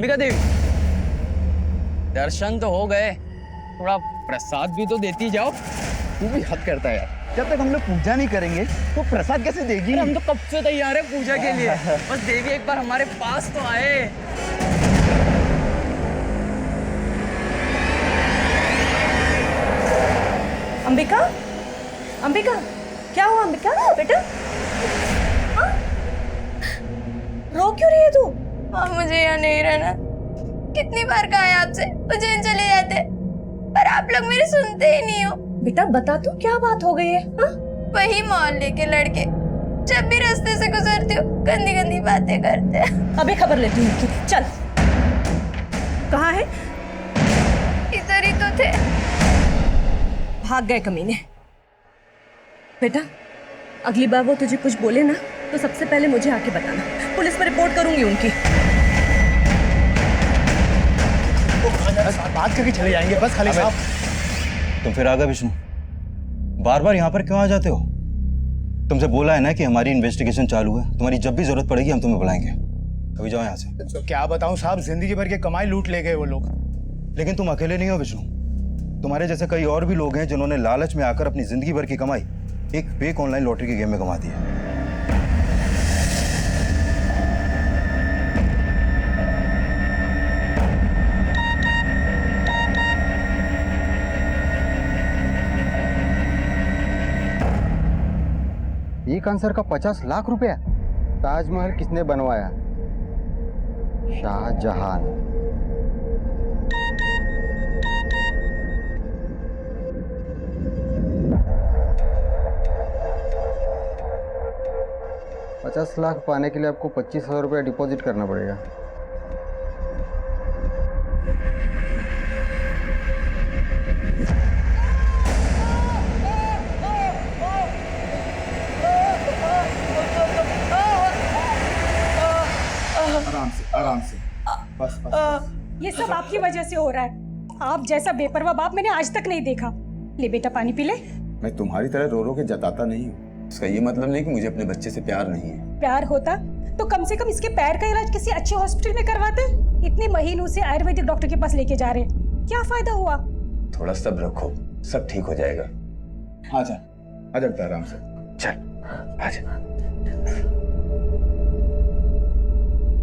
अंबिका देवी, दर्शन तो हो गए, थोड़ा प्रसाद भी तो देती जाओ। तू भी हद करता है यार। जब तक हम लोग पूजा नहीं करेंगे तो प्रसाद कैसे देगी? हम तो कब से तैयार है पूजा के लिए। बस देवी एक बार हमारे पास तो आए। अंबिका, अंबिका, क्या हुआ अंबिका बेटा? हाँ? रो क्यों रही है तू? मुझे यहाँ नहीं रहना। कितनी बार कहा है आपसे उज्जैन चले जाते, पर आप लोग मेरी सुनते ही नहीं हो। बेटा बता तू क्या बात हो गई है? हाँ? वही मोहल्ले के लड़के जब भी रास्ते से गुजरती हूँ गंदी गंदी बातें करते हैं। अभी खबर लेती हूँ उनकी। चल, कहाँ है? इधर ही तो थे। भाग गए कमीने। बेटा अगली बार वो तुझे कुछ बोले ना तो सबसे पहले मुझे आके बताना, पुलिस में रिपोर्ट करूंगी उनकी। बात करके चले जाएंगे बस खाली साहब। तुम फिर आ गए विष्णु, बार बार यहाँ पर क्यों आ जाते हो? तुमसे बोला है ना कि हमारी इन्वेस्टिगेशन चालू है, तुम्हारी जब भी जरूरत पड़ेगी हम तुम्हें बुलाएंगे। अभी जाओ यहाँ से। तो क्या बताऊं साहब, जिंदगी भर की कमाई लूट ले गए वो लोग। लेकिन तुम अकेले नहीं हो विष्णु, तुम्हारे जैसे कई और भी लोग हैं जिन्होंने लालच में आकर अपनी जिंदगी भर की कमाई एक फेक ऑनलाइन लॉटरी के गेम में कमा दी है। एक आंसर का 50 लाख रुपया। ताजमहल किसने बनवाया? शाहजहां। $50 लाख पाने के लिए आपको 25,000 रुपया डिपॉजिट करना पड़ेगा। आराम से बस। ये सब आपकी वजह से हो रहा है। आप जैसा बेपरवाह बाप मैंने आज तक नहीं देखा। ले बेटा पानी पी ले। मैं तुम्हारी तरह रो रो के जताता नहीं हूँ। इसका ये मतलब नहीं कि मुझे अपने बच्चे से प्यार नहीं है। प्यार होता तो कम से कम इसके पैर का इलाज किसी अच्छे हॉस्पिटल में करवाते। इतने महीनों से आयुर्वेदिक डॉक्टर के पास लेके जा रहे हैं, क्या फायदा हुआ? थोड़ा सब्र रखो, सब ठीक हो जाएगा। आजा आजा बेटा आराम से। चल आजा।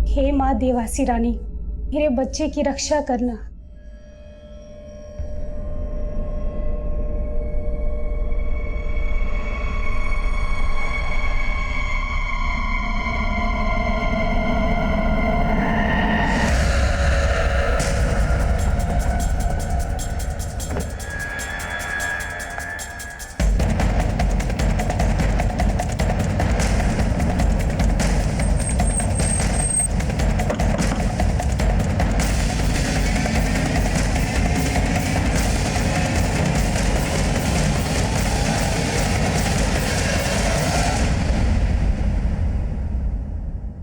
हे माँ देवासी रानी, मेरे बच्चे की रक्षा करना।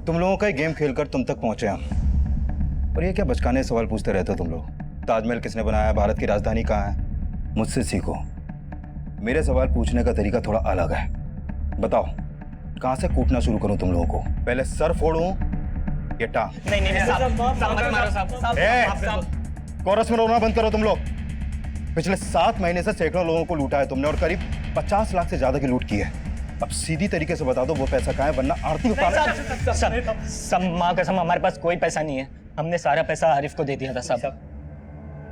तुम लोगों का ही गेम खेलकर तुम तक पहुंचे हम। और ये क्या बचकाने सवाल पूछते रहते हो तुम लोग? ताजमहल किसने बनाया, भारत की राजधानी कहाँ है? मुझसे सीखो। मेरे सवाल पूछने का तरीका थोड़ा अलग है। बताओ कहां से कूटना शुरू करूं तुम लोगों को? पहले सर फोड़ूं या टांग? नहीं साहब। कोरस में रोना बंद करो तुम लोग। पिछले 7 महीने से सैकड़ों लोगों को लूटा है तुमने और करीब 50 लाख से ज्यादा की लूट की है। अब सीधी तरीके से बता दो वो पैसा कहाँ है, वरना आरती उतार। सब माँ कसम हमारे पास कोई पैसा नहीं है। हमने सारा पैसा आरिफ को दे दिया था साहब।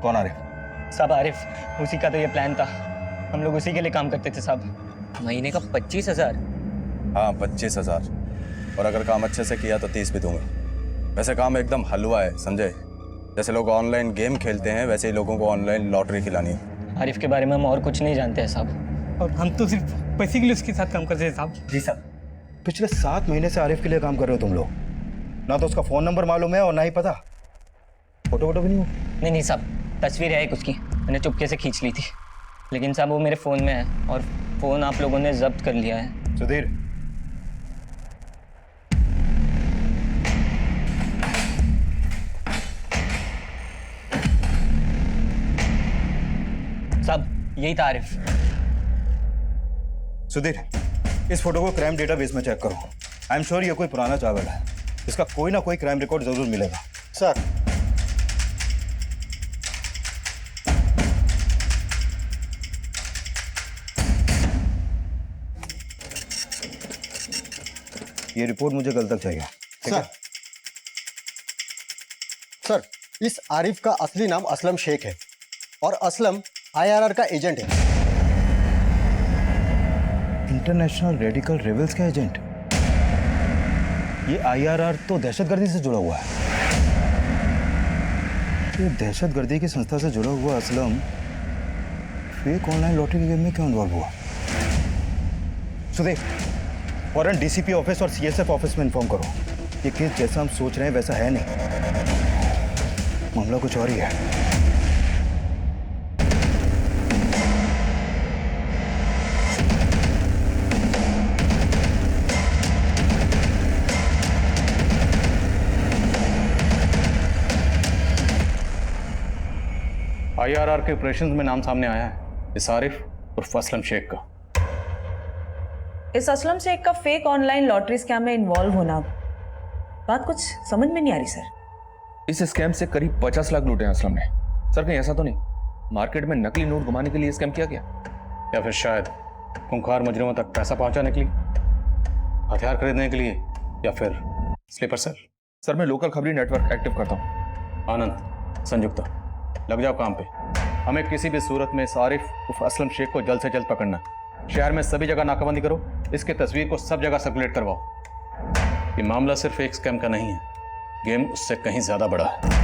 कौन आरिफ? साहब आरिफ, उसी का तो ये प्लान था। हम लोग उसी के लिए काम करते थे साहब। महीने का 25,000? हाँ 25,000, और अगर काम अच्छे से किया तो 30 भी दूंगा। वैसे काम एकदम हलवा है, समझे? जैसे लोग ऑनलाइन गेम खेलते हैं वैसे ही लोगों को ऑनलाइन लॉटरी खिलानी है। आरिफ के बारे में हम और कुछ नहीं जानते हैं साहब, और हम तो सिर्फ पैसे के लिए उसके साथ काम करते हैं साहब। जी साहब। पिछले 7 महीने से आरिफ के लिए काम कर रहे हो तुम लोग। ना तो उसका फोन नंबर मालूम है और ना ही पता। फोटो भी नहीं हो? नहीं साहब, तस्वीर है एक उसकी, मैंने चुपके से खींच ली थी। लेकिन साहब वो मेरे फ़ोन में है और फ़ोन आप लोगों ने जब्त कर लिया है। सुधीर, साहब यही था आरिफ। सुधीर, इस फोटो को क्राइम डेटाबेस में चेक करो। आई एम श्योर ये कोई पुराना चावल है। इसका कोई ना कोई क्राइम रिकॉर्ड जरूर मिलेगा। सर ये रिपोर्ट मुझे कल तक चाहिए। ठीक है? सर, इस आरिफ का असली नाम असलम शेख है और असलम IRR का एजेंट है। इंटरनेशनल रेडिकल रेबल्स का एजेंट? ये IRR तो दहशतगर्दी से जुड़ा हुआ है। ये दहशतगर्दी की संस्था से जुड़ा हुआ असलम फेक ऑनलाइन लॉटरी के गेम में क्यों इन्वॉल्व हुआ? सुदेव, फौरन DCP ऑफिस और CSF ऑफिस में इन्फॉर्म करो। ये केस जैसा हम सोच रहे हैं वैसा है नहीं, मामला कुछ और ही है। IRR के ऑपरेशन में नाम सामने आया है इस आरिफ उर्फ असलम शेख का। इस असलम शेख का फेक ऑनलाइन लॉटरी स्कैम में इन्वॉल्व होना, बात कुछ समझ में नहीं आ रही सर। इस स्कैम से करीब 50 लाख लूटे हैं असलम ने। सर कहीं ऐसा तो नहीं मार्केट में नकली नोट घुमाने के लिए स्कैम किया गया, या फिर शायद खूंखार मुजरिमों तक पैसा पहुंचाने के लिए, हथियार खरीदने के लिए, या फिर स्लीपर सेल। सर मैं लोकल खबरी नेटवर्क एक्टिव करता हूँ। आनंद, संयुक्ता, लग जाओ काम पे। हमें किसी भी सूरत में इस आरिफ उर्फ असलम शेख को जल्द से जल्द पकड़ना है। शहर में सभी जगह नाकाबंदी करो, इसकी तस्वीर को सब जगह सर्कुलेट करवाओ। ये मामला सिर्फ एक स्कैम का नहीं है, गेम उससे कहीं ज्यादा बड़ा है।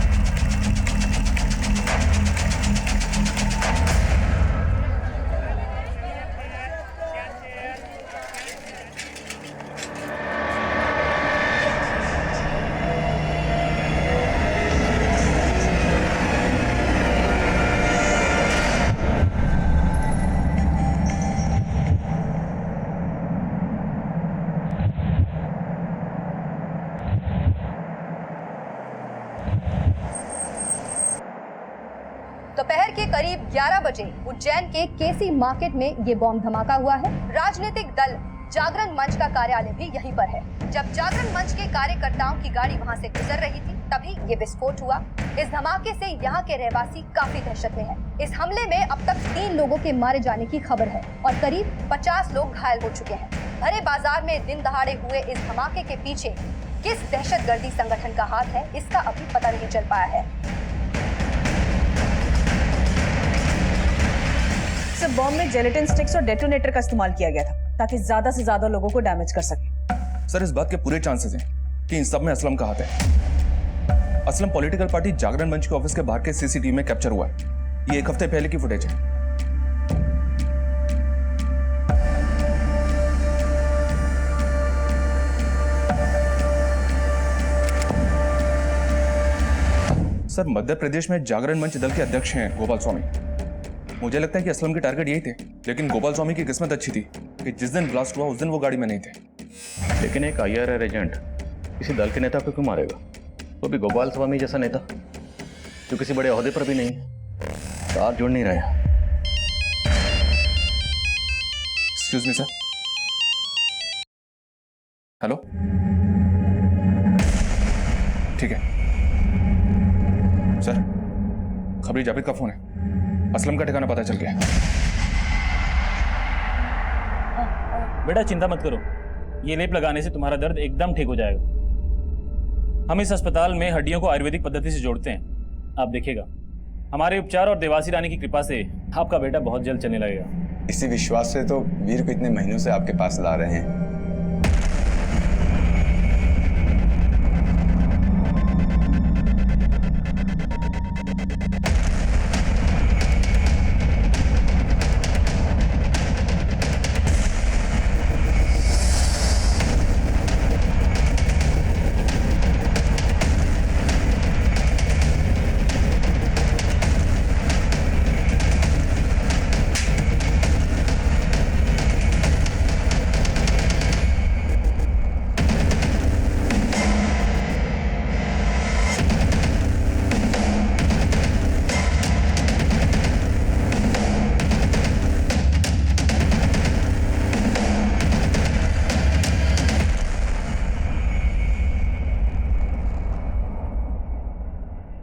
दोपहर के करीब 11 बजे उज्जैन के केसी मार्केट में ये बॉम्ब धमाका हुआ है। राजनीतिक दल जागरण मंच का कार्यालय भी यहीं पर है। जब जागरण मंच के कार्यकर्ताओं की गाड़ी वहां से गुजर रही थी तभी ये विस्फोट हुआ। इस धमाके से यहाँ के रहवासी काफी दहशत में हैं। इस हमले में अब तक 3 लोगों के मारे जाने की खबर है और करीब 50 लोग घायल हो चुके हैं। भरे बाजार में दिन दहाड़े हुए इस धमाके के पीछे किस दहशतगर्दी संगठन का हाथ है, इसका अभी पता नहीं चल पाया है। इस बॉम्ब में जेलेटिन स्टिक्स और डेटोनेटर का इस्तेमाल किया गया था ताकि ज्यादा से ज्यादा लोगों को डैमेज कर सके। सर इस बात के पूरे चांसेस हैं कि इन सब में असलम का हाथ है। असलम पॉलिटिकल पार्टी जागरण मंच के ऑफिस के बाहर के CCTV में कैप्चर हुआ है। ये 1 हफ्ते पहले की फुटेज है। सर मध्य प्रदेश में जागरण मंच दल के अध्यक्ष हैं गोपाल स्वामी। मुझे लगता है कि असलम के टारगेट यही थे, लेकिन गोपाल स्वामी की किस्मत अच्छी थी कि जिस दिन ब्लास्ट हुआ उस दिन वो गाड़ी में नहीं थे। लेकिन एक IRR एजेंट किसी दल के नेता को क्यों मारेगा? वो भी गोपाल स्वामी जैसा नेता जो किसी बड़े ओहदे पर भी नहीं है। तार जुड़ नहीं रहे। Excuse me sir. हेलो, ठीक है सर। खबरी जावेद का फोन है। असलम का ठिकाना पता चल गया। बेटा चिंता मत करो, ये लेप लगाने से तुम्हारा दर्द एकदम ठीक हो जाएगा। हम इस अस्पताल में हड्डियों को आयुर्वेदिक पद्धति से जोड़ते हैं। आप देखिएगा, हमारे उपचार और देवासी रानी की कृपा से आपका बेटा बहुत जल्द चलने लगेगा। इसी विश्वास से तो वीर को इतने महीनों से आपके पास ला रहे हैं।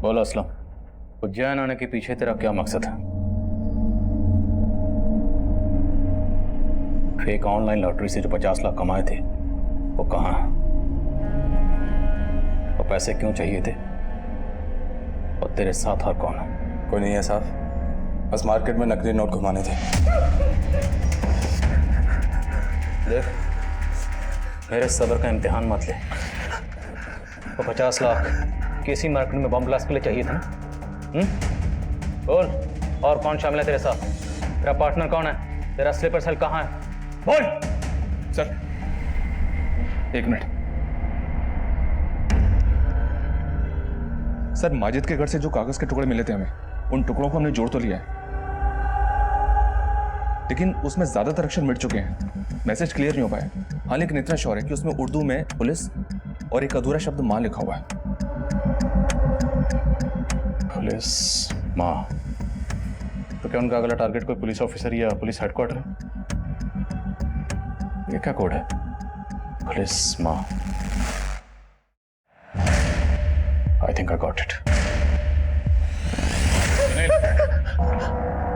बोलो असलम, उज्जैन आने के पीछे तेरा क्या मकसद है? फेक ऑनलाइन लॉटरी से जो 50 लाख कमाए थे वो कहाँ है? वो पैसे क्यों चाहिए थे? और तेरे साथ और कौन है? कोई नहीं है साहब, बस मार्केट में नकली नोट घुमाने थे। देख, मेरे सब्र का इम्तिहान मत ले। वो 50 लाख किसी मार्केट में बम ब्लास्ट के लिए चाहिए था ना? बोल, और कौन शामिल है तेरे साथ? तेरा पार्टनर कौन है? तेरा स्लीपर सेल कहाँ है? बोल। सर, एक मिनट। सर, माजिद के घर से जो कागज के टुकड़े मिले थे हमें, उन टुकड़ों को हमने जोड़ तो लिया है, लेकिन उसमें ज्यादातर अक्षर मिट चुके हैं। मैसेज क्लियर नहीं हो पाया। हाँ, लेकिन इतना श्योर है कि उसमें उर्दू में पुलिस और एक अधूरा शब्द मां लिखा हुआ है। पुलिस मां? तो क्या उनका अगला टारगेट कोई पुलिस ऑफिसर या पुलिस हेडक्वार्टर है? ये क्या कोड है? पुलिस मां। I think I got it.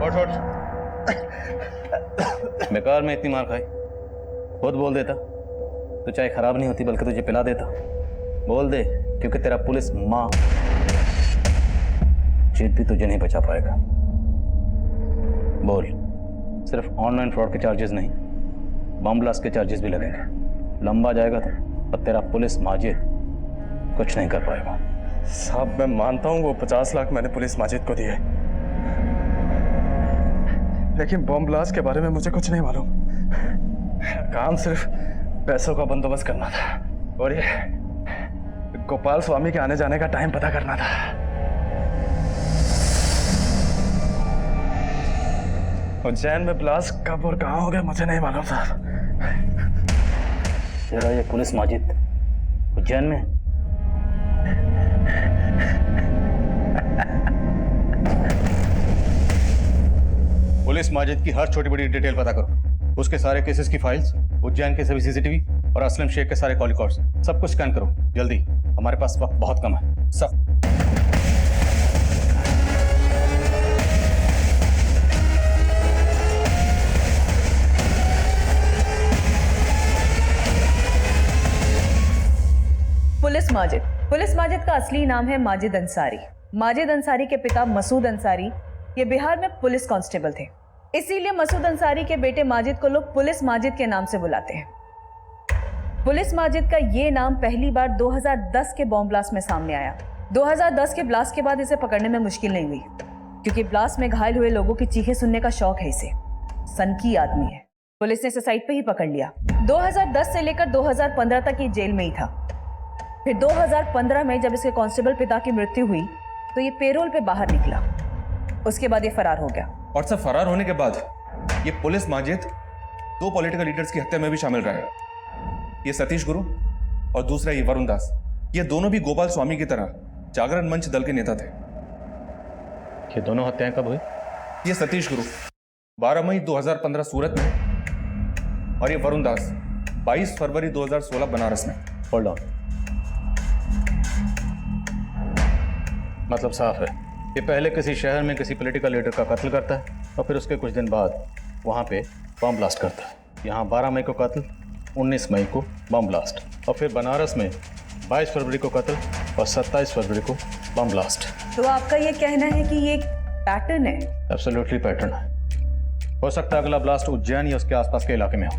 उठ। बेकार में इतनी मार खाई। खुद बोल देता तो चाय खराब नहीं होती, बल्कि तुझे पिला देता। बोल दे, क्योंकि तेरा पुलिस मां जीत भी तुझे नहीं बचा पाएगा। बोल, सिर्फ ऑनलाइन फ्रॉड के चार्जेस नहीं, बम ब्लास्ट के चार्जेस भी लगेंगे। लंबा जाएगा तो और तेरा पुलिस माजिद कुछ नहीं कर पाएगा। साहब, मैं मानता हूँ वो 50 लाख मैंने पुलिस माजिद को दिए, लेकिन बम ब्लास्ट के बारे में मुझे कुछ नहीं मालूम। काम सिर्फ पैसों का बंदोबस्त करना था और ये गोपाल स्वामी के आने जाने का टाइम पता करना था। उज्जैन में ब्लास्ट कब और कहाँ हो गया मुझे नहीं मालूम था। तेरा ये पुलिस माजिद उज्जैन में? पुलिस माजिद की हर छोटी बड़ी डिटेल पता करो। उसके सारे केसेस की फाइल्स, उज्जैन के सभी सीसीटीवी और असलम शेख के सारे कॉल रिकॉर्ड्स, सब कुछ स्कैन करो जल्दी। हमारे पास वक्त बहुत कम है। सब पुलिस माजिद का असली नाम है माजिद अंसारी। माजिद अंसारी के पिता मसूद अंसारी ये बिहार में पुलिस कांस्टेबल थे, इसीलिए मसूद अंसारी के बेटे माजिद को लोग पुलिस माजिद के नाम से बुलाते हैं। पुलिस माजिद का ये नाम पहली बार 2010 के बॉम्ब ब्लास्ट में सामने आया। 2010 के ब्लास्ट के बाद इसे पकड़ने में मुश्किल नहीं हुई, क्योंकि ब्लास्ट में घायल हुए लोगों की चीखें सुनने का शौक है इसे। सनकी आदमी है। पुलिस ने इसे साइट पे ही पकड़ लिया। 2010 से लेकर 2015 तक ये जेल में ही था। फिर 2015 में जब इसके कांस्टेबल पिता की मृत्यु हुई तो ये पेरोल पे बाहर निकला। उसके बाद ये फरार हो गया। और सब फरार होने के बाद ये पुलिस माजिद 2 पॉलिटिकल लीडर्स की हत्या में भी शामिल रहा है। ये सतीश गुरु और दूसरा ये वरुण दास। ये दोनों भी गोपाल स्वामी की तरह जागरण मंच दल के नेता थे। ये दोनों हत्याएं कब हुई? ये सतीश गुरु 12 मई 2015 सूरत में और ये वरुण दास 22 फरवरी 2016 बनारस में। होल्ड ऑन, मतलब साफ है, ये पहले किसी शहर में किसी पॉलिटिकल लीडर का कत्ल करता है और फिर उसके कुछ दिन बाद वहाँ पे बम ब्लास्ट करता है। यहाँ 12 मई को कत्ल, 19 मई को बम ब्लास्ट और फिर बनारस में 22 फरवरी को कत्ल और 27 फरवरी को बम ब्लास्ट। तो आपका ये कहना है कि ये पैटर्न है? एब्सोल्युटली पैटर्न है। हो सकता है अगला ब्लास्ट उज्जैन या उसके आसपास के इलाके में हो।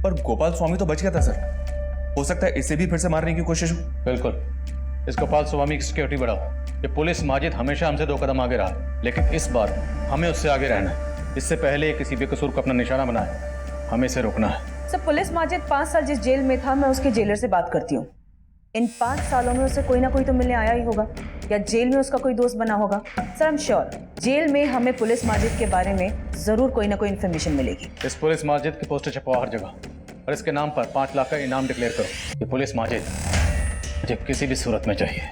पर गोपाल स्वामी तो बच गया था सर, हो सकता है इसे भी फिर से मारने की कोशिश हो। बिल्कुल, इस गोपाल स्वामी की सिक्योरिटी बढ़ाओ। ये पुलिस माजिद हमेशा हमसे 2 कदम आगे रहा, लेकिन इस बार हमें उससे आगे रहना है। इससे पहले किसी बेकसूर को अपना निशाना बनाए, हमें इसे रोकना है। सर, पुलिस माजिद 5 साल जिस जेल में था, मैं उसके जेलर से बात करती हूँ। इन 5 सालों में उसे कोई ना कोई तो मिलने आया ही होगा या जेल में उसका कोई दोस्त बना होगा। Sir, I am sure jail में हमें पुलिस माजिद के बारे में जरूर कोई ना कोई इन्फॉर्मेशन मिलेगी। इस पुलिस माजिद की पोस्टर छपवाओ हर जगह और इसके नाम पर 5 लाख का इनाम डिक्लेयर करो। ये पुलिस माजिद मुझे किसी भी सूरत में चाहिए।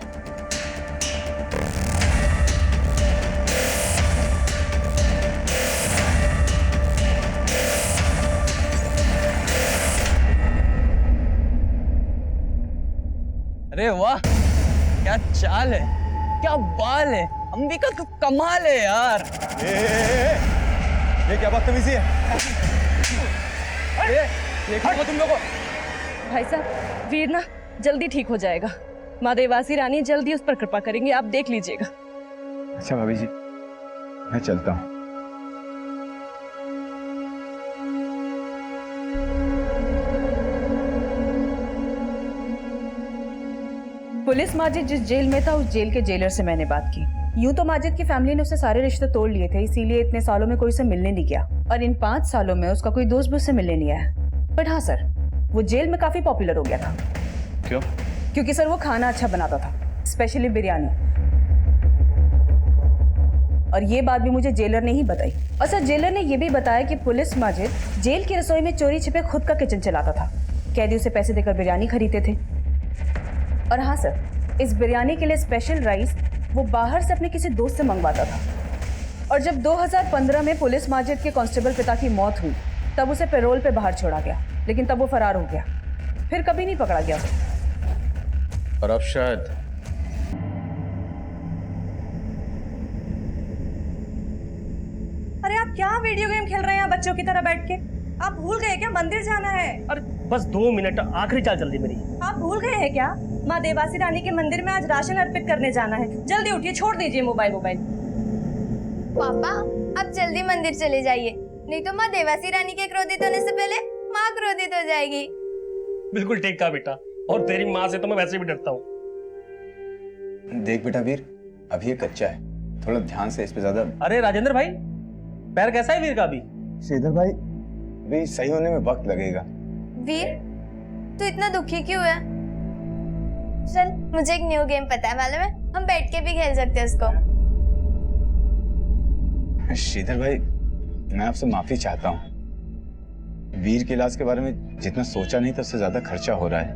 अरे वाह, क्या चाल है, क्या बाल है, अंबिका तो कमाल है यार। ये क्या बदतमीजी है? ये क्या तुम लोगों को? भाई साहब, वीर ना जल्दी ठीक हो जाएगा। माँ देवासी रानी जल्दी उस पर कृपा करेंगे, आप देख लीजिएगा। अच्छा भाभी जी, मैं चलता हूँ। पुलिस माजिद जिस जेल में था उस जेल के जेलर से मैंने बात की। यूं तो माजिद की फैमिली ने उससे सारे रिश्ते तोड़ लिए थे, इसीलिए इतने सालों में कोई उसे मिलने नहीं गया और इन 5 सालों में उसका कोई दोस्त भी उससे मिलने नहीं आया। बट हाँ सर, वो जेल में काफी पॉपुलर हो गया था। क्यों? क्योंकि सर वो खाना अच्छा बनाता था, स्पेशली बिरयानी। और ये बात भी मुझे जेलर ने ही बताई। और सर जेलर ने ये भी बताया कि पुलिस माजिद जेल की रसोई में चोरी छिपे खुद का किचन चलाता था। कैदी उसे पैसे देकर बिरयानी खरीदते थे। और हाँ सर, इस बिरयानी के लिए स्पेशल राइस वो बाहर से अपने किसी दोस्त से मंगवाता था। और जब 2015 में पुलिस माजिद के कांस्टेबल पिता की मौत हुई तब उसे पैरोल पे बाहर छोड़ा गया, लेकिन तब वो फरार हो गया, फिर कभी नहीं पकड़ा गया। और अब शायद अरे आप क्या वीडियो गेम खेल रहे हैं बच्चों की तरह बैठ के? आप भूल गए क्या मंदिर जाना है? अरे बस 2 मिनट, आखिरी चाल चल रही मेरी। आप भूल गए हैं क्या? माँ देवासी रानी के मंदिर में आज राशन अर्पित करने जाना है। जल्दी उठिए, छोड़ दीजिए मोबाइल। पापा आप जल्दी मंदिर चले जाइए, नहीं तो माँ देवासी रानी के क्रोधित होने से पहले माँ क्रोधित हो जाएगी। बिल्कुल ठीक कहा बेटा, और तेरी माँ से तो मैं वैसे भी डरता हूँ। देख बेटा वीर, अभी ये कच्चा है, थोड़ा ध्यान से इस पे ज्यादा। अरे राजेंद्र भाई, पैर कैसा है वीर का अभी? श्रीधर भाई, अभी सही होने में वक्त लगेगा। वीर तू इतना दुखी क्यों है? चल मुझे एक न्यू गेम पता है, मालूम है? हम बैठ के भी खेल सकते हैं उसको। श्रीधर भाई, मैं आपसे माफी चाहता हूँ। वीर के इलाज के बारे में जितना सोचा नहीं था उससे ज्यादा खर्चा हो रहा है,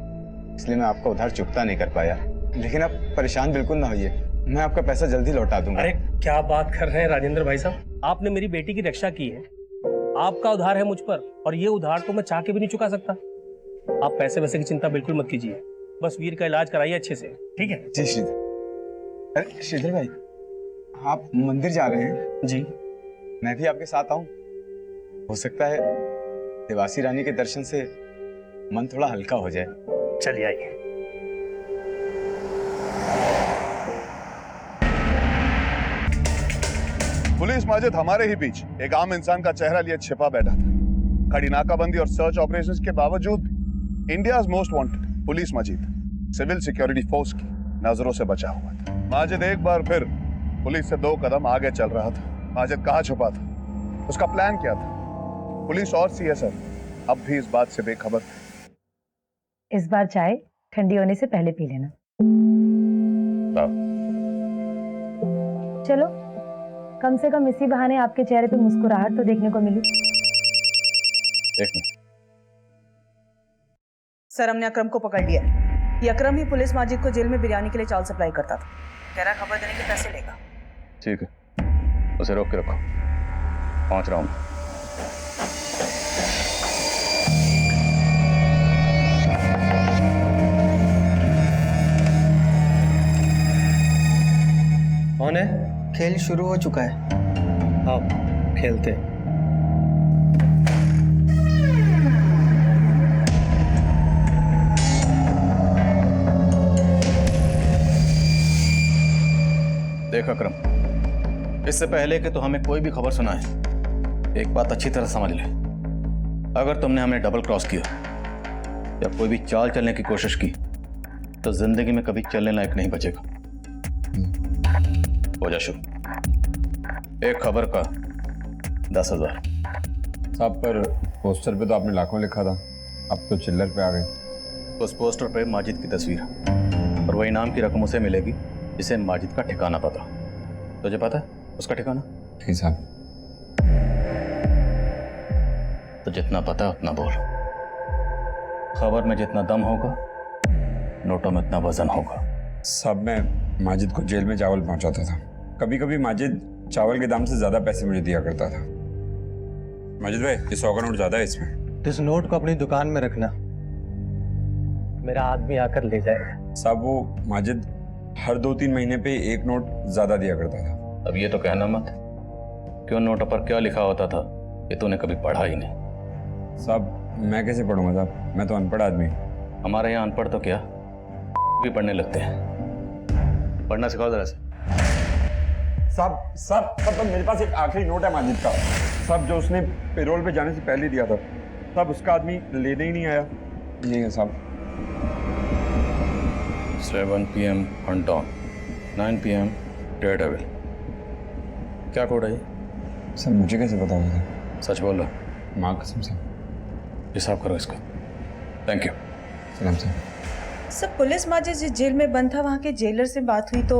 इसलिए मैं आपका उधार चुकता नहीं कर पाया। लेकिन आप परेशान बिल्कुल ना होइए, मैं आपका पैसा जल्दी लौटा दूंगा। अरे क्या बात कर रहे हैं राजेंद्र भाई साहब, आपने मेरी बेटी की रक्षा की है, आपका उधार है मुझ पर, और ये उधार तो मैं चाह के भी नहीं चुका सकता। आप पैसे वैसे की चिंता बिल्कुल मत कीजिए, बस वीर का इलाज कराइए अच्छे से, ठीक है? जी श्रीधर। अरे श्रीधर भाई, आप मंदिर जा रहे हैं? जी। मैं भी आपके साथ आऊं? हो सकता है देवासी रानी के दर्शन से मन थोड़ा हल्का हो जाए। चलिए आइए। पुलिस माजिद हमारे ही बीच एक आम इंसान का चेहरा लिए छिपा बैठा था। कड़ी नाकाबंदी और सर्च ऑपरेशंस के बावजूद भी India's most wanted police Majid civil security force की नजरों से बचा हुआ था। माजिद एक बार फिर पुलिस से 2 कदम आगे चल रहा था। माजिद कहाँ छुपा था, उसका प्लान क्या था? पुलिस और सीएसएफ अब भी इस बात से बेखबर थे। इस बार चाय ठंडी होने से पहले पी लेना। चलो, कम से कम इसी बहाने आपके चेहरे पे मुस्कुराहट तो देखने को मिली। एक मिनट सर, हमने अकरम को पकड़ लिया। ये अकरम ही पुलिस माजिद को जेल में बिरयानी के लिए चावल सप्लाई करता था। कह रहा खबर देने के पैसे लेगा। ठीक है, उसे रोक के रखो, पहुंच रहा हूं। कौन है? खेल शुरू हो चुका है। हाँ, खेलते हैं। देख अकरम, इससे पहले कि तो हमें कोई भी खबर सुनाए, एक बात अच्छी तरह समझ ले। अगर तुमने हमें डबल क्रॉस किया या कोई भी चाल चलने की कोशिश की तो जिंदगी में कभी चलने लायक नहीं बचेगा। हो जा शुरू। एक खबर का 10,000। साहब, पर पोस्टर पे तो आपने लाखों लिखा था, अब तो चिल्लर पे आ गए। उस पोस्टर पे माजिद की तस्वीर है और वही नाम की रकम उसे मिलेगी जिसे माजिद का ठिकाना पता। तुझे पता है उसका ठिकाना? ठीक साहब। तो जितना पता है उतना बोल। खबर में जितना दम होगा, नोटों में उतना वजन होगा। साहब, मैं माजिद को जेल में चावल पहुंचाता था। कभी कभी माजिद चावल के दाम से ज्यादा पैसे मुझे दिया करता था। माजिद भाई, ये 100 का नोट ज्यादा है इसमें। इस नोट को अपनी दुकान में रखना, मेरा आदमी आकर ले जाएगा। साहब, वो माजिद हर 2-3 महीने पे एक नोट ज्यादा दिया करता था। अब ये तो कहना मत क्यों नोट पर क्या लिखा होता था ये तूने कभी पढ़ा ही नहीं। साहब, मैं कैसे पढ़ूंगा साहब, मैं तो अनपढ़ आदमी। हमारे यहाँ अनपढ़ तो क्या भी पढ़ने लगते हैं। पढ़ना सिखाओ जरा से। सब मेरे पास एक आखिरी नोट है माजिद का, सब जो उसने पेरोल पे जाने से पहले दिया था, सब उसका आदमी लेने ही नहीं आया। ये है साहब। 7 PM hunt on, 9 PM Daredevil। क्या कोड है ये? सर मुझे कैसे पता होगा? सच बोल रहा? माँ कसम से। हिसाब करो इसका। Thank you. सलाम सर। सब पुलिस माजिद जिस जेल में बंद था वहाँ के जेलर से बात हुई तो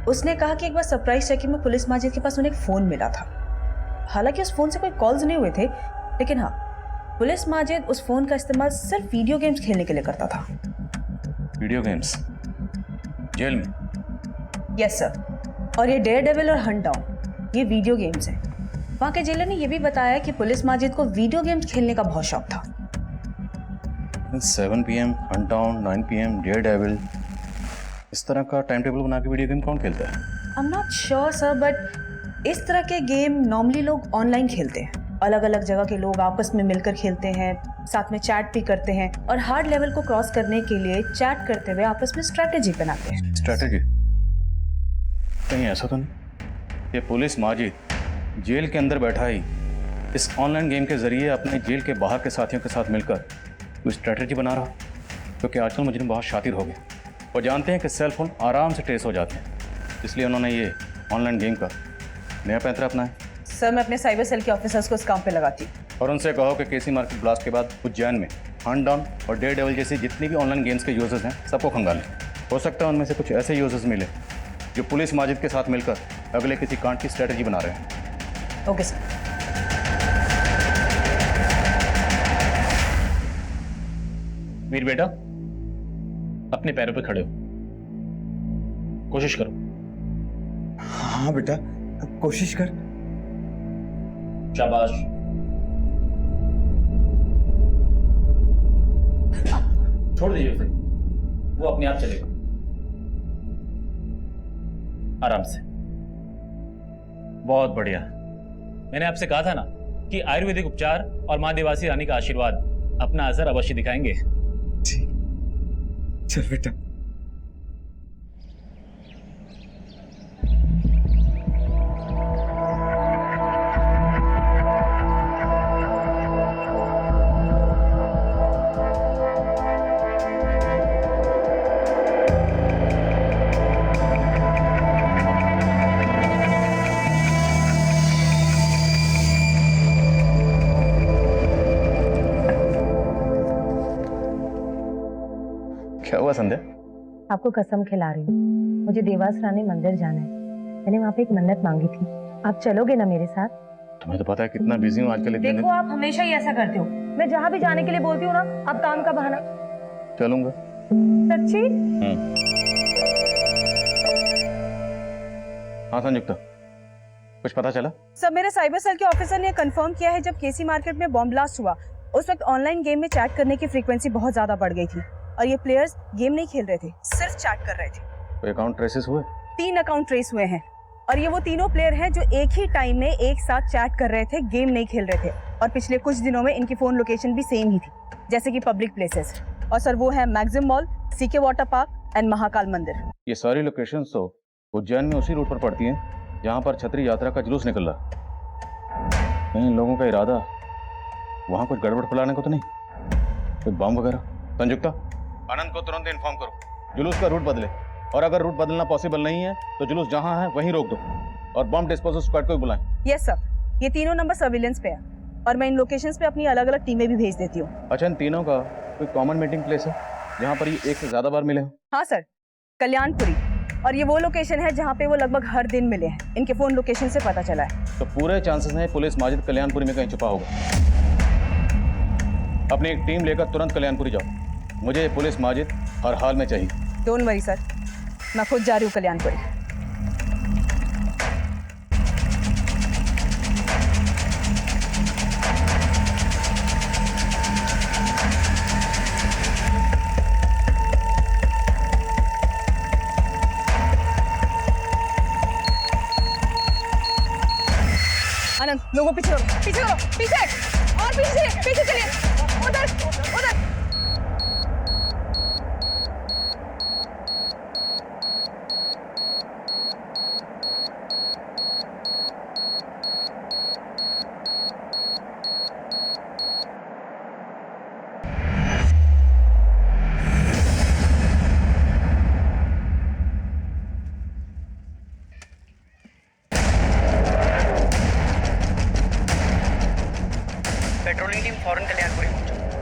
उसने कहा कि एक बार सरप्राइज चेकिंग में पुलिस माजिद के पास उन्हें एक फ़ोन मिला था। हालांकि उस फ़ोन से कोई कॉल्स नहीं हुए थे, लेकिन हाँ, पुलिस माजिद उस फ़ोन का इस्तेमाल सिर्फ वीडियो गेम्स खेलने के लिए करता था। वीडियो गेम्स जेल में? Yes sir. और ये डेयर डेविल और हंट डाउन ये वीडियो गेम्स हैं। वहाँ के जेलर ने यह भी बताया कि पुलिस माजिद को वीडियो गेम्स खेलने का बहुत शौक था। 7 PM hunt down, 9 PM Daredevil, इस तरह का टाइम टेबल बना के वीडियो गेम कौन खेलता है? I am not sure sir, but इस तरह के गेम नॉर्मली लोग ऑनलाइन खेलते हैं। अलग अलग जगह के लोग आपस में मिलकर खेलते हैं, साथ में चैट भी करते हैं और हार्ड लेवल को क्रॉस करने के लिए चैट करते हुए आपस में स्ट्रैटेजी बनाते हैं। स्ट्रैटेजी? कहीं ऐसा तो नहीं ये पुलिस माजिद जेल के अंदर बैठा ही इस ऑनलाइन गेम के जरिए अपने जेल के बाहर के साथियों के साथ मिलकर कोई स्ट्रैटेजी बना रहा? क्योंकि आजकल मुजरिम बहुत शातिर हो गए और जानते हैं कि सेल फोन आराम से ट्रेस हो जाते हैं, इसलिए उन्होंने ये ऑनलाइन गेम का नया पैंतरा अपनाया। सर मैं अपने साइबर सेल के ऑफिसर्स को इस काम पे लगाती हूँ। और उनसे कहो कि केसी मार्केट ब्लास्ट के बाद उज्जैन में हंट डाउन और डेयर डेविल जैसी जितनी भी ऑनलाइन गेम्स के यूजर्स हैं सबको खंगालें। हो सकता है उनमें से कुछ ऐसे यूजर्स मिले जो पुलिस माजिद के साथ मिलकर अगले किसी कांड की स्ट्रैटेजी बना रहे हैं। Okay sir. वीर बेटा अपने पैरों पे खड़े हो, कोशिश करो। हाँ बेटा कोशिश कर। शाबाश। छोड़ दीजिए उसे, वो अपने आप चलेगा। आराम से। बहुत बढ़िया। मैंने आपसे कहा था ना कि आयुर्वेदिक उपचार और मां देवासी रानी का आशीर्वाद अपना असर अवश्य दिखाएंगे। चल बेटा। क्या हुआ संध्या? आपको कसम खिला रही हूँ, मुझे देवास रानी मंदिर जाना है। मैंने वहाँ पे एक मन्नत मांगी थी, आप चलोगे ना मेरे साथ? तुम्हें तो पता है कितना बिजी हूँ आजकल। इतने देखो आप हमेशा ही ऐसा करते हो, मैं जहाँ भी जाने के लिए बोलती हूँ ना, आप काम का बहाना। चलूंगा। सच्ची? हाँ संयुक्ता, कुछ पता चला? सर मेरे साइबर सेल के ऑफिसर ने कंफर्म किया है जब केसी मार्केट में बॉम्ब ब्लास्ट हुआ उस वक्त ऑनलाइन गेम में चैट करने की फ्रीक्वेंसी बहुत ज्यादा बढ़ गई थी और ये प्लेयर्स गेम नहीं खेल रहे थे, सिर्फ चैट कर रहे थे। कोई अकाउंट ट्रेसेस हुए? 3 अकाउंट ट्रेस हुए हैं और ये वो तीनों प्लेयर हैं जो एक ही टाइम में एक साथ चैट कर रहे थे, गेम नहीं खेल रहे थे। और पिछले कुछ दिनों में इनकी फोन लोकेशन भी सेम ही थी, जैसे कि पब्लिक प्लेसेस। और सर वो है Maxim mall, CK water park and Mahakal मंदिर। ये सारी लोकेशन तो उज्जैन में उसी रूट पर पड़ती हैं जहाँ पर छतरी यात्रा का जुलूस निकल रहा। कहीं लोगों का इरादा वहाँ कुछ गड़बड़ फैलाने को तो नहीं, कोई बम वगैरह? संयुक्ता, आनंद को तुरंत इन्फॉर्म करो, जुलूस का रूट बदले, और अगर रूट बदलना पॉसिबल नहीं है तो जुलूस जहां है वहीं रोक दो और बम डिस्पोजल स्क्वाड को भी बुलाएं। यस सर, ये तीनों नंबर सर्विलेंस पे है और मैं इन लोकेशंस पे अपनी अलग अलग टीमें भी भेज देती हूँ। अच्छा, इन तीनों का कोई कॉमन मीटिंग प्लेस है जहाँ पर ये एक से ज्यादा बार मिले हो? हाँ सर, कल्याणपुरी, और ये वो लोकेशन है जहाँ पे वो लगभग हर दिन मिले हैं। इनके फोन लोकेशन से पता चला है। तो पूरे चांसेस हैं पुलिस माजिद कल्याणपुरी में कहीं छुपा होगा। अपनी एक टीम लेकर तुरंत कल्याणपुरी जाओ, मुझे ये पुलिस माजिद हर हाल में चाहिए। डोंट वरी सर, मैं खुद जा रही हूँ कल्याणपुरी। आनंद, लोगों पीछे करो, पीछे करो, पीछे और पीछे, पीछे चलिए, उधर उधर।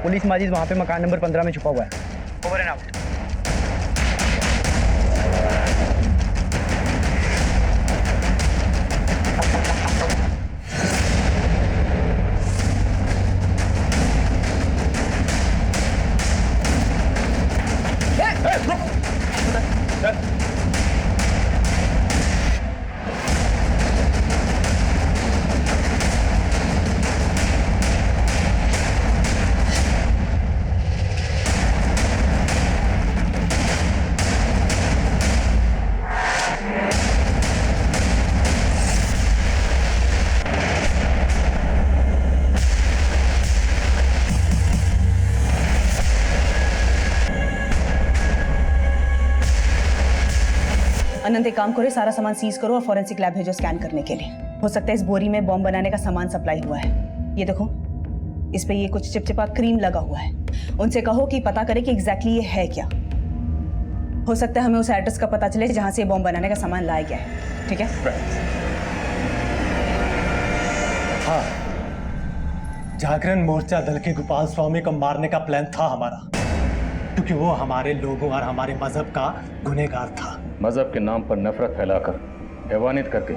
पुलिस माजिद वहाँ पे मकान नंबर 15 में छुपा हुआ है। Over and out. अनंत एक काम करो, सारा सामान सीज करो और फॉरेंसिक लैब भेजो स्कैन करने के लिए। हो सकता है इस बोरी में बॉम्ब बनाने का सामान सप्लाई हुआ है। ये देखो, इस पे ये कुछ चिपचिपा क्रीम लगा हुआ है। उनसे कहो कि पता करे कि एग्जैक्टली ये है क्या। हो सकता है हमें उस एड्रेस का पता चले जहां से ये बॉम्ब बनाने का सामान लाया गया है। ठीक है? हाँ, जागरण मोर्चा दल के गोपाल स्वामी को मारने का प्लान था हमारा, क्योंकि वो हमारे लोगों और हमारे मजहब का गुनहगार था। मजहब के नाम पर नफरत फैलाकर, हैवानियत करके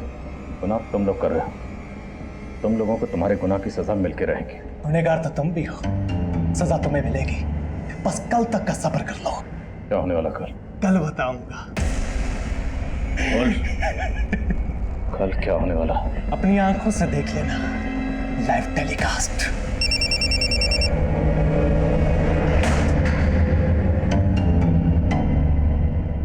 गुनाह तुम लोग कर रहे हो। तुम लोगों को तुम्हारे गुनाह की सजा मिलके रहेगी। गुनहगार तो तुम भी हो, सजा तुम्हें मिलेगी। बस कल तक का सब्र कर लो। क्या होने वाला कल? कल बताऊंगा। कल क्या होने वाला? अपनी आंखों से देख लेना, लाइव टेलीकास्ट।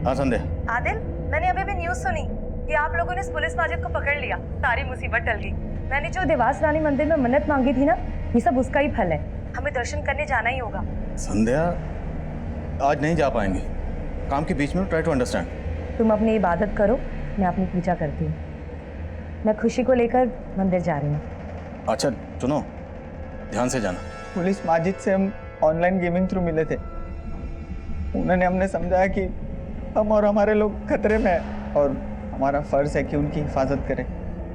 हाँ संध्या। आदिल, मैंने अभी भी न्यूज़ सुनी कि आप लोगों ने इस पुलिस माजिद को पकड़ लिया। सारी मुसीबत टल गई। मैंने जो देवास रानी मंदिर में मन्नत मांगी थी ना, ये सब उसका ही फल है। हमें दर्शन करने जाना ही होगा। संध्या, आज नहीं जा पाएंगे। काम के बीच में ट्राई टू अंडरस्टैंड। तुम अपनी इबादत करो, मैं अपनी पूजा करती हूँ। मैं खुशी को लेकर मंदिर जा रही हूँ। अच्छा सुनो, ध्यान से जाना। पुलिस माजिद से हम ऑनलाइन गेमिंग थ्रू मिले थे। उन्होंने हमने समझाया कि हम और हमारे लोग खतरे में हैं और हमारा फ़र्ज़ है कि उनकी हिफाजत करें।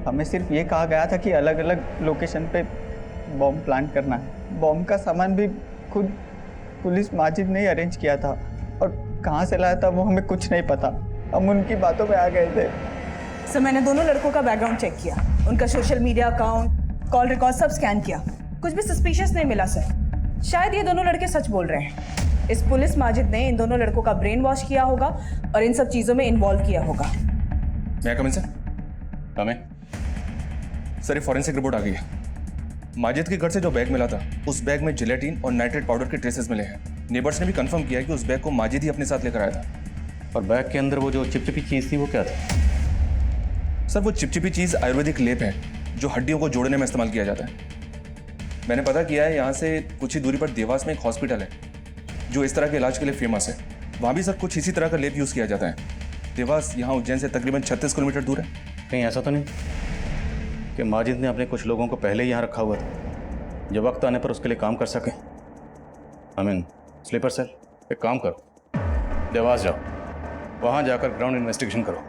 हमें सिर्फ ये कहा गया था कि अलग अलग लोकेशन पे बॉम्ब प्लांट करना है। बॉम्ब का सामान भी खुद पुलिस माजिद ने ही अरेंज किया था और कहाँ से लाया था वो हमें कुछ नहीं पता। हम उनकी बातों में आ गए थे। सर, मैंने दोनों लड़कों का बैकग्राउंड चेक किया, उनका social media account, call record सब स्कैन किया। कुछ भी सस्पिशियस नहीं मिला सर। शायद ये दोनों लड़के सच बोल रहे हैं। इस पुलिस माजिद ने इन दोनों लड़कों का ब्रेन वॉश किया होगा और इन सब चीजों में इन्वॉल्व किया होगा। मैं कम इन सर? कम इन। सर, ये फॉरेंसिक रिपोर्ट आ गई है। माजिद के घर से जो बैग मिला था, उस बैग में जिलेटिन और नाइट्रेट पाउडर के ट्रेसेस मिले हैं। नेबर्स ने भी कंफर्म किया कि उस बैग को माजिद ही अपने साथ लेकर आया था। और बैग के अंदर वो जो चिपचिपी चीज़ थी वो क्या था? सर, वो चिपचिपी चीज़ आयुर्वेदिक लेप है जो हड्डियों को जोड़ने में इस्तेमाल किया जाता है। मैंने पता किया है, यहाँ से कुछ ही दूरी पर देवास में एक हॉस्पिटल है जो इस तरह के इलाज के लिए फेमस है। वहाँ भी सर कुछ इसी तरह का लेप यूज़ किया जाता है। देवास यहाँ उज्जैन से तकरीबन 36 किलोमीटर दूर है। कहीं ऐसा तो नहीं कि माजिद ने अपने कुछ लोगों को पहले ही यहाँ रखा हुआ था, जब वक्त आने पर उसके लिए काम कर सके? Sleeper cell. एक काम करो, देवास जाओ, वहाँ जाकर ग्राउंड इन्वेस्टिगेशन करो।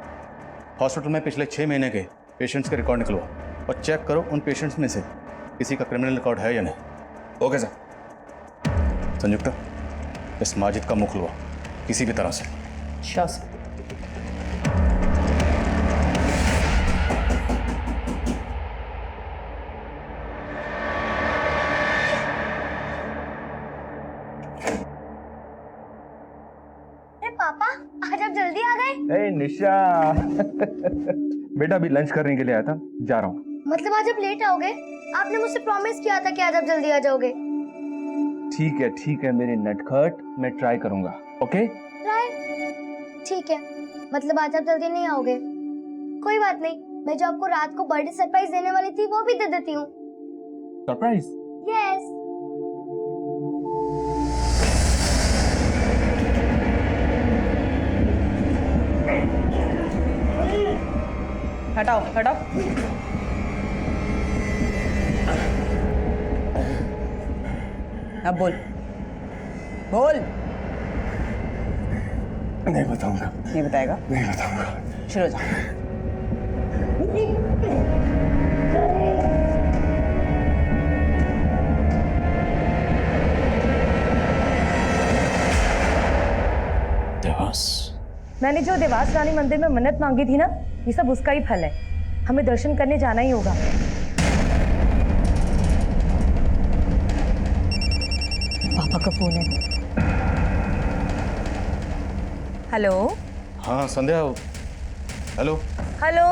हॉस्पिटल में पिछले 6 महीने के पेशेंट्स के रिकॉर्ड निकलवाओ और चेक करो उन पेशेंट्स में से किसी का क्रिमिनल रिकॉर्ड है या नहीं। Okay sir. संयुक्ता, इस माजिद का मुख खुलवा किसी भी तरह से। Sure sir. पापा, आज आप जल्दी आ गए। ए निशा बेटा, अभी लंच करने के लिए आया था, जा रहा हूँ। मतलब आज आप लेट आओगे? आपने मुझसे प्रॉमिस किया था कि आज आप जल्दी आ जाओगे। ठीक है मेरी नटखट, मैं ट्राई करूंगा। Okay try? ठीक है, मतलब आज आप जल्दी नहीं आओगे। कोई बात नहीं, मैं जो आपको रात को बर्थडे सरप्राइज देने वाली थी वो भी दे देती हूँ। सरप्राइज? यस। हटाओ हटाओ। अब बोल बोल। नहीं बताऊंगा। नहीं बताएगा? नहीं बताऊंगा। शुरू हो जाओ। मैंने जो देवास रानी मंदिर में मन्नत मांगी थी ना, ये सब उसका ही फल है। हमें दर्शन करने जाना ही होगा। पापा का फोन है। हेलो। हाँ संध्या। हेलो। हेलो,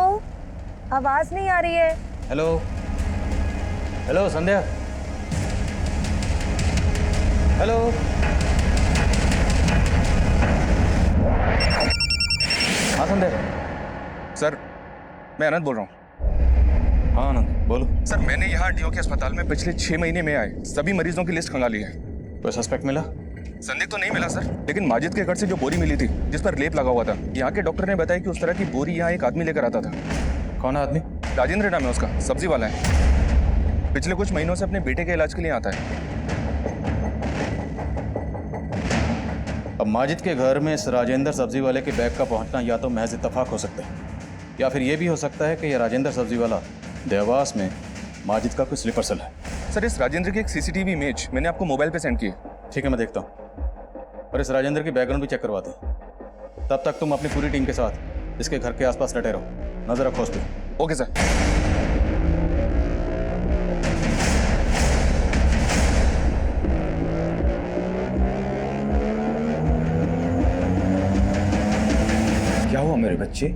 आवाज नहीं आ रही है। हेलो। हेलो संध्या। हेलो। हाँ संध्या। सर मैं अनंत बोल रहा हूँ। हाँ आनंद बोलो। सर मैंने यहाँ डीओ के अस्पताल में पिछले 6 महीने में आए सभी मरीजों की लिस्ट खंगाली है। कोई सस्पेक्ट मिला? संदिग्ध तो नहीं मिला सर, लेकिन माजिद के घर से जो बोरी मिली थी जिस पर लेप लगा हुआ था, यहाँ के डॉक्टर ने बताया कि उस तरह की बोरी यहाँ एक आदमी लेकर आता था। कौन आदमी? राजेंद्र नाम है उसका, सब्जी वाला है। पिछले कुछ महीनों से अपने बेटे के इलाज के लिए आता है। अब माजिद के घर में इस राजेंद्र सब्जी वाले के बैग का पहुंचना या तो महज इत्तेफाक हो सकता है, या फिर यह भी हो सकता है कि यह राजेंद्र सब्जी वाला देवास में माजिद का कोई स्लीपर सेल है। सर इस राजेंद्र की एक सीसीटीवी इमेज मैंने आपको मोबाइल पे सेंड की है। ठीक है मैं देखता हूँ, और इस राजेंद्र की बैकग्राउंड भी चेक करवाते हैं। तब तक तुम अपनी पूरी टीम के साथ इसके घर के आसपास डटे रहो, नजर रखो उस पर। Okay sir. क्या हुआ मेरे बच्चे,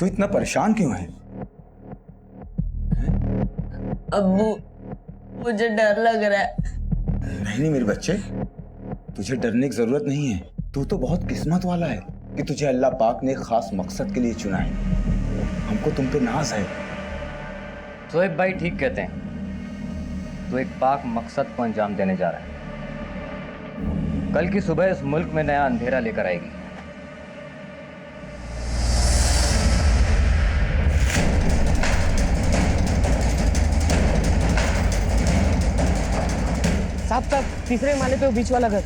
तू इतना परेशान क्यों है? अब्बू मुझे डर लग रहा है। नहीं मेरे बच्चे, तुझे डरने की जरूरत नहीं है। तू तो बहुत किस्मत वाला है कि तुझे अल्लाह पाक ने खास मकसद के लिए चुना है। हमको तुम पे नाज है। शोएब भाई ठीक कहते हैं, तो एक पाक मकसद को अंजाम देने जा रहा है। कल की सुबह इस मुल्क में नया अंधेरा लेकर आएगी। साहब तीसरे माले पे वो बीच वाला घर।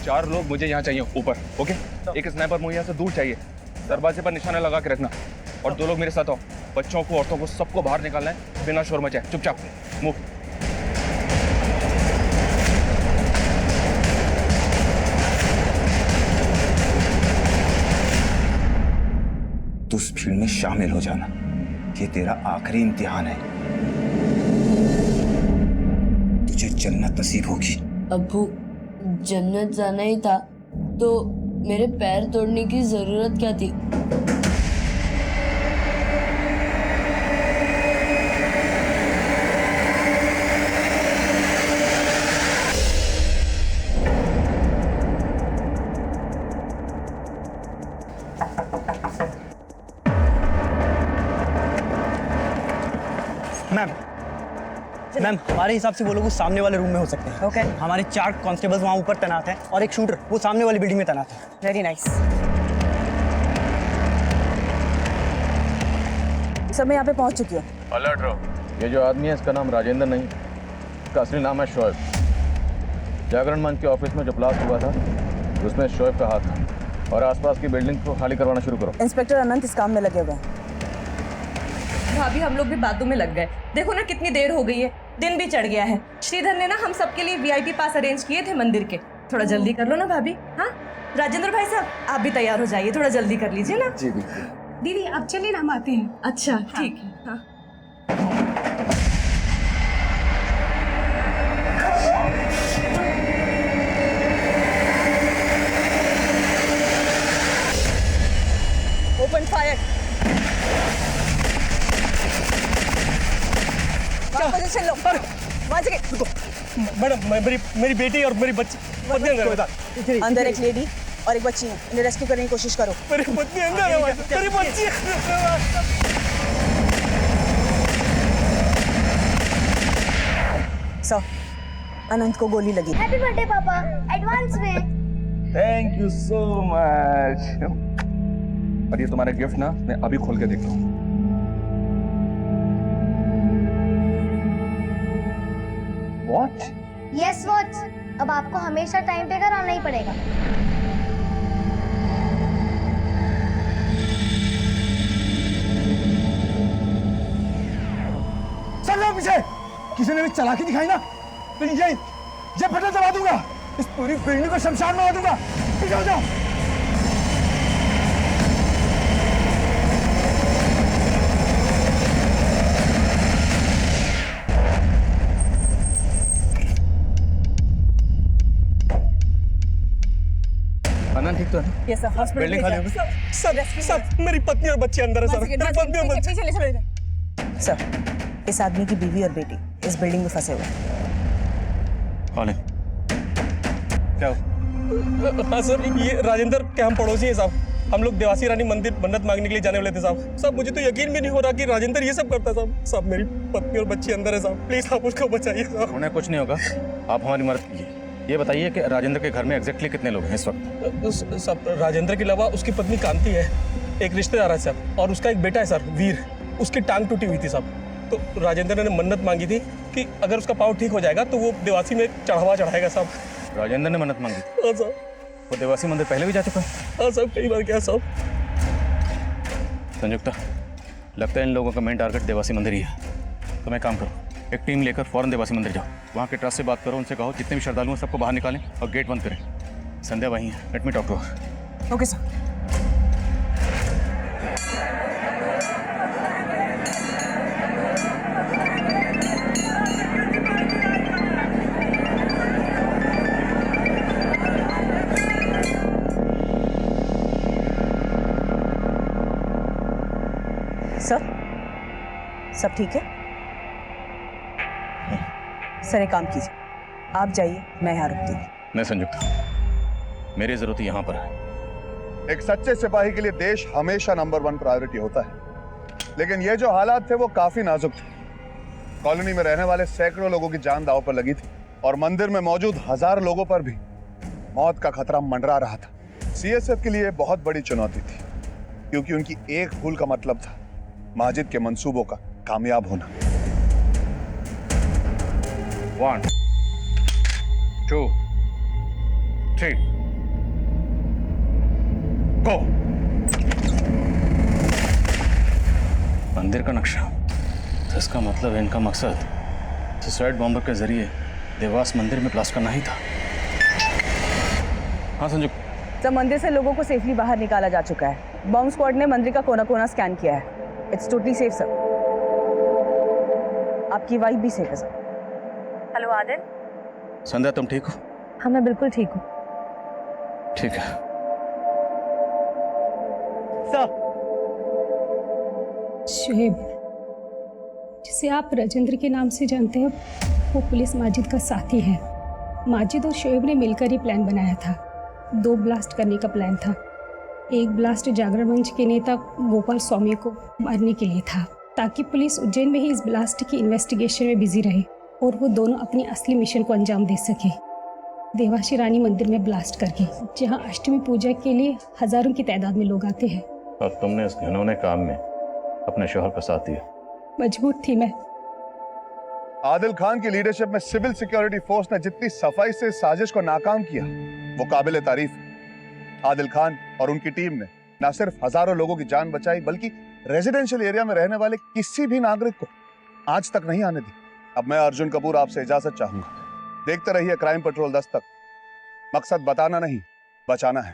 4 लोग मुझे यहाँ चाहिए ऊपर। ओके, एक स्नाइपर मुझे यहाँ से दूर चाहिए। दरवाजे पर निशाना लगा के रखना, और 2 लोग मेरे साथ आओ। बच्चों को, औरतों को, सबको बाहर निकालना है बिना शोर मचाए। चुपचाप मूव। तू उस भीड़ में शामिल हो जाना, ये तेरा आखिरी इम्तिहान है। तुझे जन्नत नसीब होगी। अब्बू जन्नत जाना ही था तो मेरे पैर तोड़ने की जरूरत क्या थी? मैम हमारे हिसाब से वो लोग उस सामने वाले रूम में हो सकते हैं। ओके हमारे 4 कांस्टेबल्स वहाँ ऊपर तैनात हैं और एक शूटर वो सामने वाली बिल्डिंग में तैनात है। Very nice. सब मैं यहाँ पे पहुँच चुकी हूँ। अलर्ट रहो। ये जो आदमी है इसका नाम राजेंद्र नहीं, इसका असली नाम है शोएब। जागरण मंच के ऑफिस में जो ब्लास्ट हुआ था उसमें शोएब का हाथ था, और आसपास की बिल्डिंग को खाली करवाना शुरू करो। इंस्पेक्टर अनंत इस काम में लगे हुए हैं। भाभी हम लोग भी बातों में लग गए। देखो ना कितनी देर हो गई है, दिन भी चढ़ गया है। श्रीधर ने ना हम सबके लिए VIP पास अरेंज किए थे मंदिर के। थोड़ा जल्दी कर लो ना भाभी। हाँ राजेंद्र भाई साहब आप भी तैयार हो जाइए, थोड़ा जल्दी कर लीजिए ना। जी बिल्कुल। दीदी अब चलिए ना, हम आते हैं। अच्छा ठीक है। हाँ ओपन फायर। पोजीशन लो। वहाँ से मैडम मेरी बेटी और मेरी बच्ची अंदर एक लेडी और एक बच्ची है, इन्हें रेस्क्यू करने की कोशिश करो। मेरी पत्नी अंदर है, मेरी बच्ची सर अनंत को गोली लगी। हैप्पी बर्थडे पापा, एडवांस में। Thank you so much. और ये तुम्हारा गिफ्ट ना मैं अभी खोल के देखता हूँ। What? यस वॉच, अब आपको हमेशा टाइम पे घर आना ही पड़ेगा। चल रहा पीछे, किसी ने भी चालाकी दिखाई ना तो ये फटा दबा दूंगा, इस पूरी बिल्डिंग को शमशान में दूंगा। पीछे हो जाओ। जान ठीक तो है? ये सर हॉस्पिटल बिल्डिंग खाली होगी। सर मेरी पत्नी और बच्चे अंदर है सर। मेरी पत्नी और बच्चे। सर, इस आदमी की बीवी और बेटी इस बिल्डिंग में फंसे हुए हैं। कौन है? क्या हो? हाँ सर, ये राजेंद्र के हम पड़ोसी हैं साहब। हम लोग देवासी रानी मंदिर मन्नत मांगने के लिए जाने वाले थे साहब। साहब मुझे तो यकीन भी नहीं हो रहा कि राजेंद्र ये सब करता है साहब। साहब मेरी पत्नी और बच्चे अंदर है साहब, प्लीज आप उसको बचाइए साहब। उन्हें कुछ नहीं होगा, आप हमारी मदद कीजिए। ये बताइए कि राजेंद्र के घर में एग्जैक्टली कितने लोग हैं इस वक्त? साहब राजेंद्र के अलावा उसकी पत्नी कांति है, एक रिश्तेदार है साहब, और उसका एक बेटा है सर वीर। उसकी टांग टूटी हुई थी साहब। तो राजेंद्र ने मन्नत मांगी थी कि अगर उसका पाँव ठीक हो जाएगा तो वो देवासी में चढ़ावा चढ़ाएगा साहब। राजेंद्र ने मन्नत मांगी? हाँ साहब। वो देवासी मंदिर पहले भी जा चुका है? हाँ साहब, कई बार गया साहब। संयुक्ता, लगता है इन लोगों का मेन टारगेट देवासी मंदिर ही है। तो मैं काम करो, एक टीम लेकर फौरन देवासी मंदिर जाओ, वहाँ के ट्रस्ट से बात करो, उनसे कहो जितने भी श्रद्धालु हैं सबको बाहर निकालें और गेट बंद करें। संध्या वहीं है, let me talk to her. Okay sir. Sir, सब ठीक है? सर एक काम कीजिए, आप जाइए, मैं यहाँ रुकती हूँ। नहीं संयुक्ता, मेरी जरूरत यहाँ पर है। एक सच्चे सिपाही के लिए देश हमेशा नंबर 1 प्रायोरिटी होता है, लेकिन ये जो हालात थे वो काफी नाजुक थे। कॉलोनी में रहने वाले सैकड़ों लोगों की जान दांव पर लगी थी और मंदिर में मौजूद हजारों लोगों पर भी मौत का खतरा मंडरा रहा था। सीएसएफ के लिए बहुत बड़ी चुनौती थी, क्योंकि उनकी एक भूल का मतलब था माजिद के मंसूबों का कामयाब होना। 1 2 3 गो। मंदिर का नक्शा, तो इसका मतलब इनका मकसद सुसाइड बॉम्बर के जरिए देवास मंदिर में ब्लास्ट करना ही था। हाँ संयुक्त। सर, मंदिर से लोगों को सेफली बाहर निकाला जा चुका है। बॉम्ब स्क्वाड ने मंदिर का कोना कोना स्कैन किया है। It's totally safe sir. आपकी वाइफ भी सेफ है सर। हेलो आदिल। संध्या तुम ठीक हो? हाँ मैं बिल्कुल ठीक हूँ। ठीक है। शोएब, जिसे आप राजेंद्र के नाम से जानते हैं, वो पुलिस माजिद का साथी है। माजिद और शोएब ने मिलकर ये प्लान बनाया था। 2 ब्लास्ट करने का प्लान था। एक ब्लास्ट जागरण मंच के नेता गोपाल स्वामी को मारने के लिए था, ताकि पुलिस उज्जैन में ही इस ब्लास्ट की इन्वेस्टिगेशन में बिजी रहे और वो दोनों अपनी असली मिशन को अंजाम दे सके, देवासी रानी मंदिर में ब्लास्ट करके, जहां अष्टमी पूजा के लिए हजारों की तादाद में लोग आते हैं। और तुमने इस घिनौने काम में अपने शोहर का साथ दिया। मजबूर थी मैं। आदिल खान की लीडरशिप में सिविल सिक्योरिटी फोर्स ने जितनी सफाई से साजिश को नाकाम किया वो काबिल तारीफ है। आदिल खान और उनकी टीम ने न सिर्फ हजारों लोगों की जान बचाई, बल्कि रेजिडेंशियल एरिया में रहने वाले किसी भी नागरिक को आज तक नहीं आने दी। अब मैं अर्जुन कपूर आपसे इजाजत चाहूंगा। देखते रहिए क्राइम पेट्रोल दस्तक। मकसद बताना नहीं, बचाना है।